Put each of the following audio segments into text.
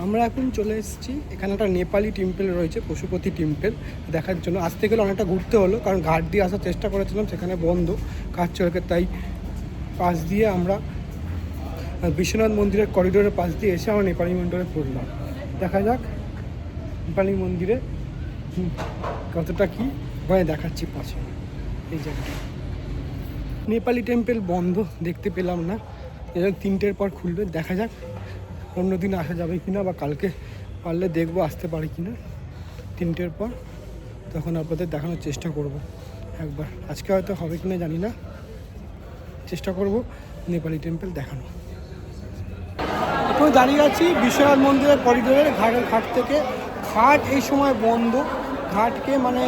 আমরা এখন চলে এসেছি এখানে একটা নেপালি টেম্পল রয়েছে, পশুপতি টেম্পল দেখার জন্য। আসতে গেলে অনেকটা ঘুরতে হলো, কারণ ঘাট দিয়ে আসার চেষ্টা করেছিলাম, সেখানে বন্ধ কাজ চলকে, তাই পাশ দিয়ে আমরা বিশ্বনাথ মন্দিরের করিডোরের পাশ দিয়ে এসে আমরা নেপালি মন্দিরে পড়লাম। দেখা যাক নেপালি মন্দিরে কতটা কি ভয় দেখাচ্ছি পাশে। এই জায়গাটা নেপালি টেম্পল বন্ধ, দেখতে পেলাম না, এরকম 3টের পর খুলবে। দেখা যাক অন্যদিন আসা যাবে কিনা, বা কালকে পারলে দেখবো আসতে পারি কিনা 3টের পর, তখন আপনাদের দেখানোর চেষ্টা করব একবার। আজকে হয়তো হবে কিনা জানি না, চেষ্টা করব নেপালি টেম্পল দেখানো। এখন দাঁড়িয়ে আছি বিশ্বনাথ মন্দিরের করিডোরের ঘাট থেকে। ঘাট এই সময় বন্ধ, ঘাটকে মানে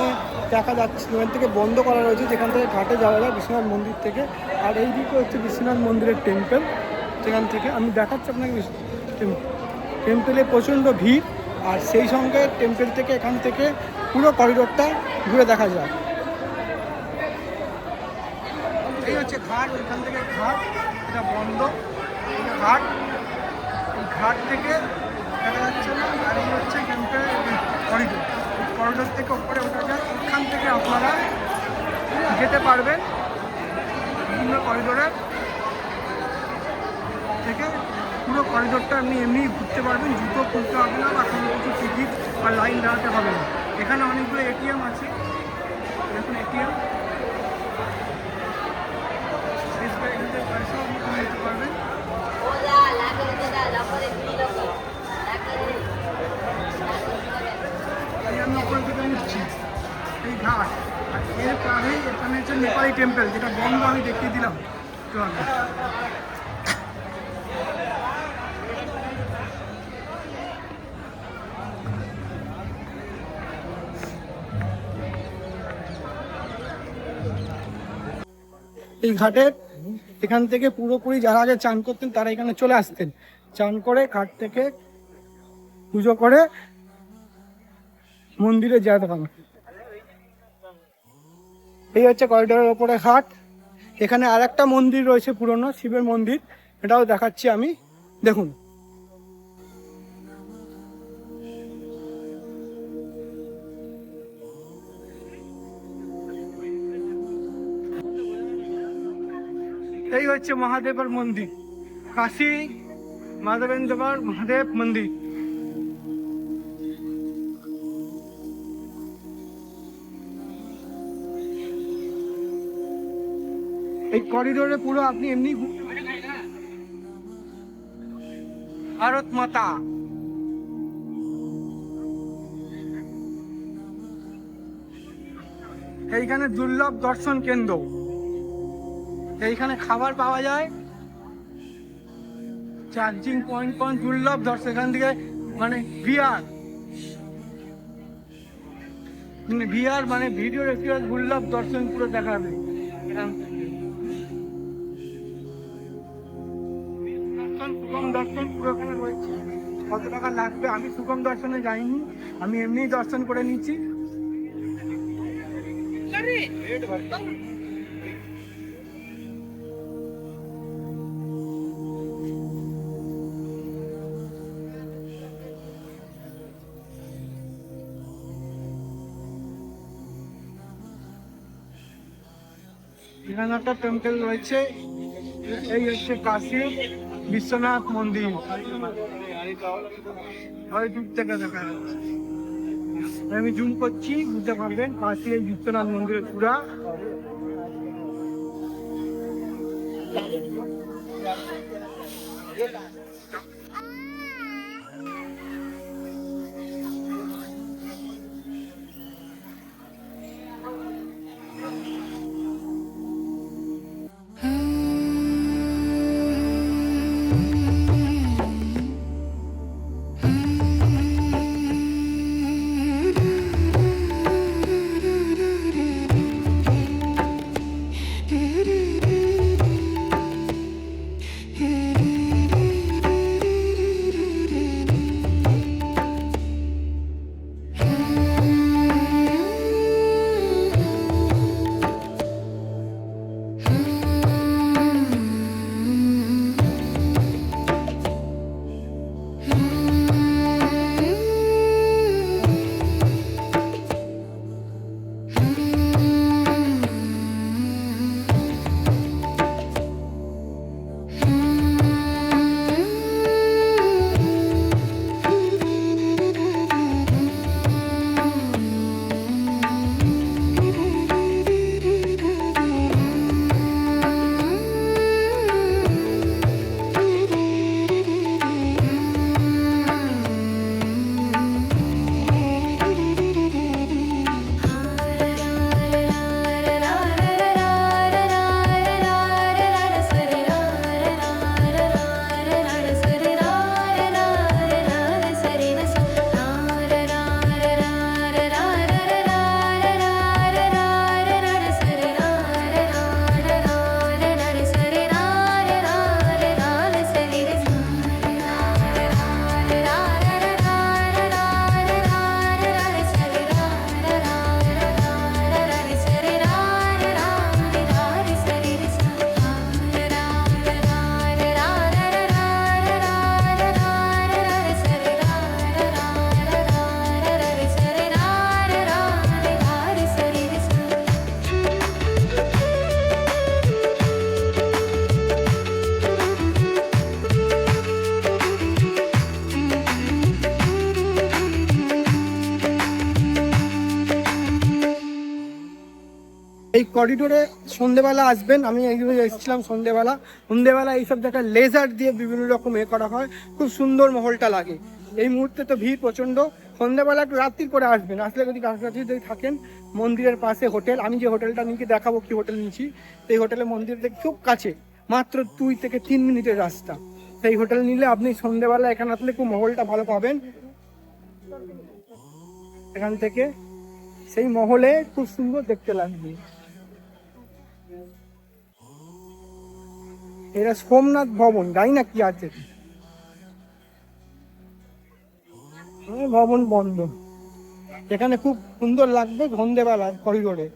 দেখা যাচ্ছে এখান থেকে বন্ধ করা রয়েছে, যেখান থেকে ঘাটে যাওয়া যায় বিশ্বনাথ মন্দির থেকে। আর এই দিকে হচ্ছে বিশ্বনাথ মন্দিরের টেম্পল, সেখান থেকে আমি দেখাচ্ছি আপনাকে। টেম্পলে প্রচণ্ড ভিড়, আর সেই সঙ্গে টেম্পল থেকে এখান থেকে পুরো করিডোরটা ঘুরে দেখা যায়। এই হচ্ছে ঘাট, এখান থেকে ঘাট, এটা বন্ধ ঘাট, এই ঘাট থেকে দেখা যাচ্ছে না। আর এই হচ্ছে টেম্পলের করিডোর, করিডোর থেকে উপরে ওঠা যায়, এখান থেকে আপনারা যেতে পারবেন বিভিন্ন করিডোরের থেকে। পুরো করিডোরটা আপনি এমনি ঘুরতে পারবেন, জুতো খুলতে হবে না বা কোনো কিছু টিকিট বা লাইন দাঁড়াতে হবে না। এখানে অনেকগুলো এটিএম আছে, দেখুন এটিএম, এখান থেকে পয়সাও আপনি তুলে নিতে পারবেন। এই আমি ওপর থেকে উঠছি, এই ঘাট, আর এর পাশে এখানে হচ্ছে নেপালি টেম্পল, যেটা বন্ধ আমি দেখিয়ে দিলাম তো আগে। এই ঘাটের এখান থেকে পুরোপুরি যারা আগে চান করতেন তারা এখানে চলে আসতেন, চান করে ঘাট থেকে পুজো করে মন্দিরে যেতে পারেন। এই হচ্ছে করিডোরের ওপরে ঘাট। এখানে আর একটা মন্দির রয়েছে পুরনো শিবের মন্দির, এটাও দেখাচ্ছি আমি, দেখুন। এই হচ্ছে মহাদেবের মন্দির, কাশী মাধবেন্দ্র মহাদেব মন্দির। এই করিডোরে পুরো আপনি এমনি ভারত মাতা, এইখানে দুর্লভ দর্শন কেন্দ্র, এইখানে খাবার পাওয়া যায়, চার্জিং পয়েন্ট দুর্লভ দর্শন, এখান থেকে মানে ভিআর মানে ভিডিও রেকর্ড দুর্লভ দর্শন পুরো দেখাবে। সুগম দর্শন পুরো এখানে রয়েছে। কত টাকা লাগবে? আমি সুগম দর্শনে যাইনি, আমি এমনি দর্শন করে নিচ্ছি। এখানে একটা টেম্পল রয়েছে, এই হচ্ছে কাশী বিশ্বনাথ মন্দির, ওই দূর থেকে দেখা যাচ্ছে, আমি জুম করছি বুঝতে পারবেন কাশী এই বিশ্বনাথ মন্দিরের চূড়া। এই করিডোরে সন্ধেবেলা আসবেন, আমি এইগুলো এসেছিলাম সন্ধেবেলা এইসব জায়গায় লেজার দিয়ে বিভিন্ন রকম করা হয়, খুব সুন্দর মহলটা লাগে। এই মুহূর্তে তো ভিড় প্রচণ্ড, সন্ধেবেলা একটু রাত্রির করে আসবেন, আসলে যদি কাছাকাছি যদি থাকেন মন্দিরের পাশে হোটেল, আমি যে হোটেলটা নিয়ে দেখাবো কি হোটেল নিচ্ছি, এই হোটেলে মন্দির থেকে খুব কাছে, মাত্র 2 থেকে 3 মিনিটের রাস্তা। সেই হোটেল নিলে আপনি সন্ধেবেলা এখানে আসলে খুব মহলটা ভালো পাবেন। এখান থেকে সেই মহলে খুব সুন্দর দেখতে লাগবে। এটা সোমনাথ ভবন, জানি না কি আছে, ভবন বন্ধ। এখানে খুব সুন্দর লাগবে সন্ধেবেলা করিডোরে।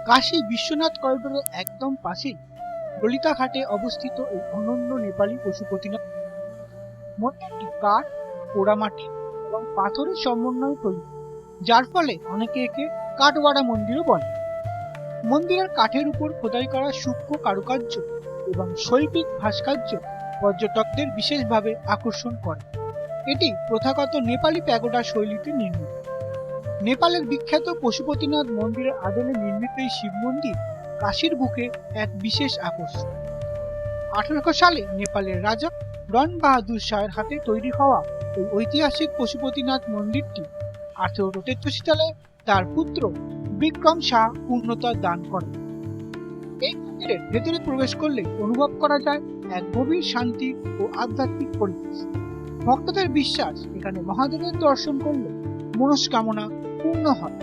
কাশী বিশ্বনাথ করিডোরের একদম পাশেই ললিতাঘাটে অবস্থিত এই অনন্য নেপালি পশুপতিনাথ মন্দিরটি কাঠ, পোড়ামাটি এবং পাথরের সমন্বয়ে তৈরি, যার ফলে অনেকে একে কাঠওয়াড়া মন্দিরও বলে। মন্দিরের কাঠের উপর খোদাই করা সূক্ষ্ম কারুকার্য এবং শৈল্পিক ভাস্কর্য পর্যটকদের বিশেষভাবে আকর্ষণ করে। এটি প্রথাগত নেপালি প্যাগোডা শৈলীতে নির্মিত। নেপালের বিখ্যাত পশুপতিনাথ মন্দিরের আদলে নির্মিত এই শিব মন্দির কাশীর বুকে এক বিশেষ আকর্ষণ। 1800 সালে নেপালের রাজা রণ বাহাদুর শাহের হাতে তৈরি হওয়া এই ঐতিহাসিক পশুপতিনাথ মন্দিরটি 1883 সালে তার পুত্র বিক্রম শাহ পূর্ণতা দান করেন। এই মন্দিরের ভেতরে প্রবেশ করলে অনুভব করা যায় এক গভীর শান্তি ও আধ্যাত্মিক পরিবেশ। ভক্তদের বিশ্বাস এখানে মহাদেবের দর্শন করলে মনস্কামনা পূর্ণ হয়।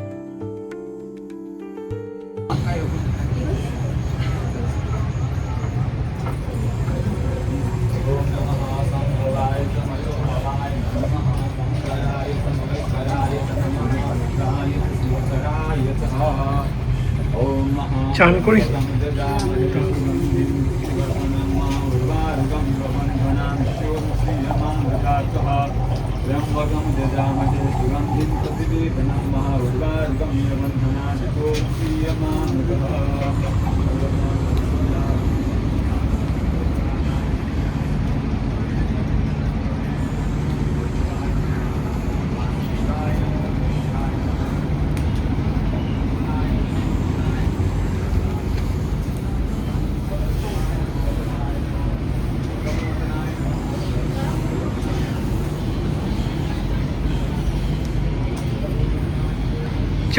চান করিস চ।